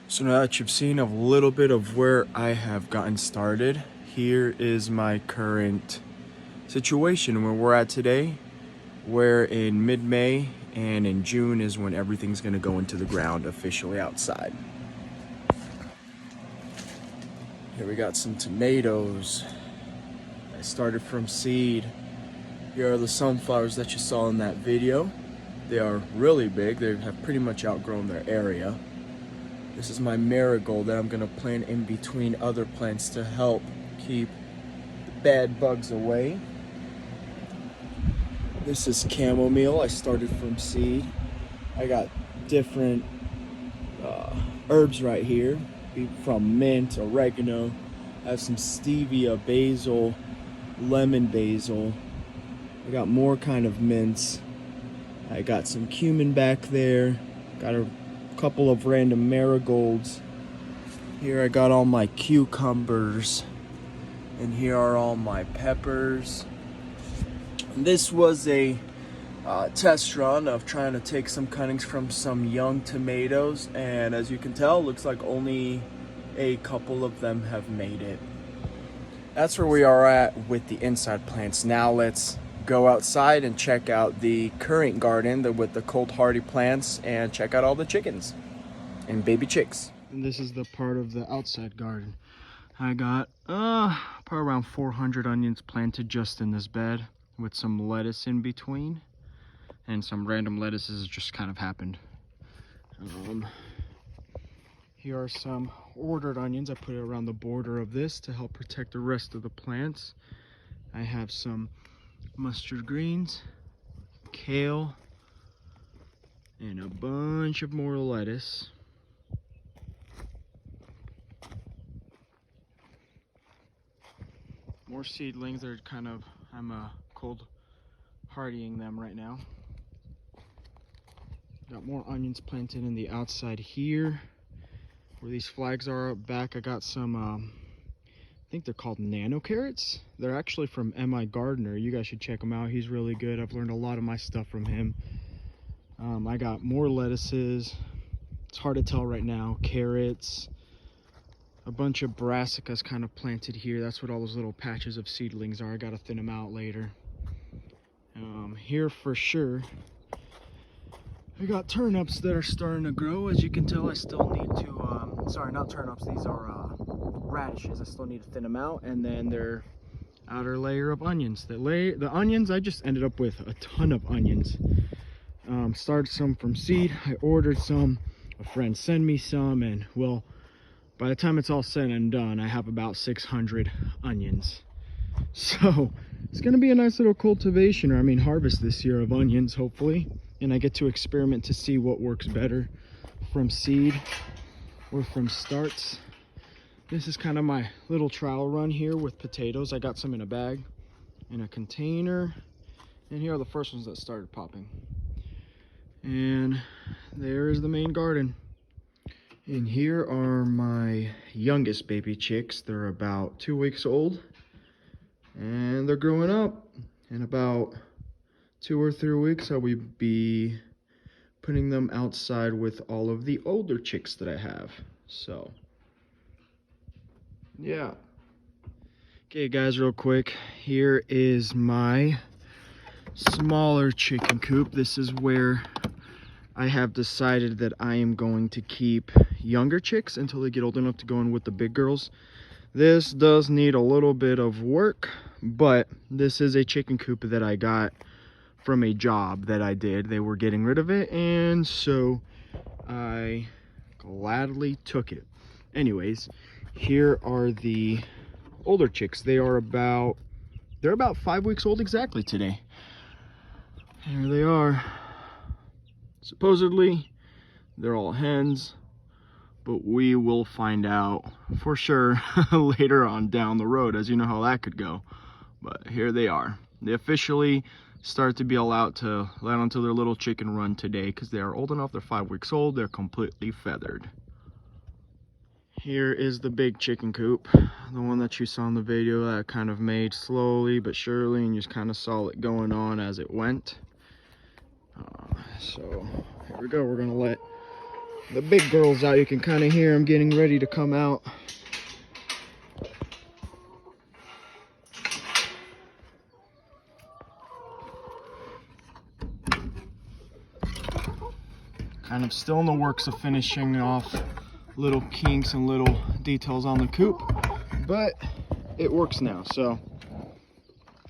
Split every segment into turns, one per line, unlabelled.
So now that you've seen a little bit of where I have gotten started, here is my current situation where we're at today. We're in mid-May, and in June is when everything's gonna go into the ground officially outside. Here we got some tomatoes. I started from seed. Here are the sunflowers that you saw in that video. They are really big. They have pretty much outgrown their area. This is my marigold that I'm gonna plant in between other plants to help keep the bad bugs away. This is chamomile. I started from seed. I got different herbs right here, from mint, oregano. I have some stevia, basil, lemon basil. I got more kind of mints. I got some cumin back there. Got a couple of random marigolds. Here I got all my cucumbers, and here are all my peppers. And this was a test run of trying to take some cuttings from some young tomatoes, and as you can tell, looks like only a couple of them have made it. That's where we are at with the inside plants. Now let's go outside and check out the current garden with the cold hardy plants and check out all the chickens and baby chicks. And this is the part of the outside garden. I got probably around 400 onions planted just in this bed with some lettuce in between, and some random lettuces just kind of happened. Here are some ordered onions. I put it around the border of this to help protect the rest of the plants. I have some mustard greens, kale, and a bunch of more lettuce. More seedlings. They're kind of, I'm cold hardying them right now. Got more onions planted in the outside here where these flags are up back. I got some I think they're called nano carrots. They're actually from MIgardener. You guys should check him out. He's really good. I've learned a lot of my stuff from him. I got more lettuces. It's hard to tell right now. Carrots. A bunch of brassicas kind of planted here. That's what all those little patches of seedlings are. I gotta thin them out later. Here for sure, I got turnips that are starting to grow. As you can tell, I still need to, sorry, not turnips, these are radishes. I still need to thin them out, and then their outer layer of onions. The onions, I just ended up with a ton of onions. Started some from seed. I ordered some. A friend sent me some, and well, by the time it's all said and done, I have about 600 onions. So it's gonna be a nice little cultivation, or I mean harvest this year of onions, hopefully. And I get to experiment to see what works better from seed or from starts. This is kind of my little trial run here with potatoes. I got some in a bag, in a container, and here are the first ones that started popping. And there is the main garden. And here are my youngest baby chicks. They're about 2 weeks old, and they're growing up. In about 2 or 3 weeks, I will be putting them outside with all of the older chicks that I have. So yeah. Okay guys, real quick, here is my smaller chicken coop. This is where I have decided that I am going to keep younger chicks until they get old enough to go in with the big girls. This does need a little bit of work, but this is a chicken coop that I got from a job that I did. They were getting rid of it, and so I gladly took it. Anyways, here are the older chicks. They're about 5 weeks old exactly today. Here they are. Supposedly they're all hens, but we will find out for sure later on down the road, as you know how that could go. But here they are. They officially start to be allowed to let onto their little chicken run today because they are old enough. They're 5 weeks old. They're completely feathered. Here is the big chicken coop, the one that you saw in the video that I kind of made slowly but surely, and you just kind of saw it going on as it went. So here we go. We're gonna let The big girl's out. You can kind of hear them getting ready to come out. Kind of still in the works of finishing off little kinks and little details on the coop, but it works now. So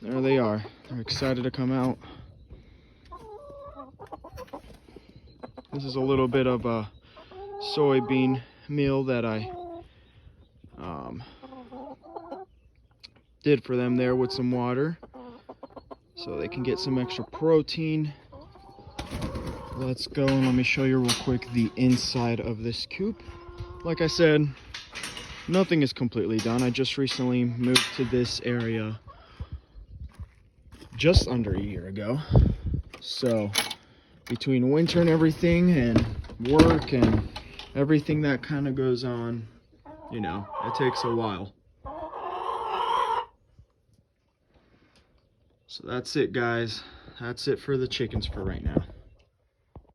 there they are. They're excited to come out. This is a little bit of a soybean meal that I did for them there with some water so they can get some extra protein. Let's go and let me show you real quick the inside of this coop. Like I said, nothing is completely done. I just recently moved to this area just under a year ago. So between winter and everything and work and everything that kind of goes on, you know, it takes a while. So that's it, guys. That's it for the chickens for right now.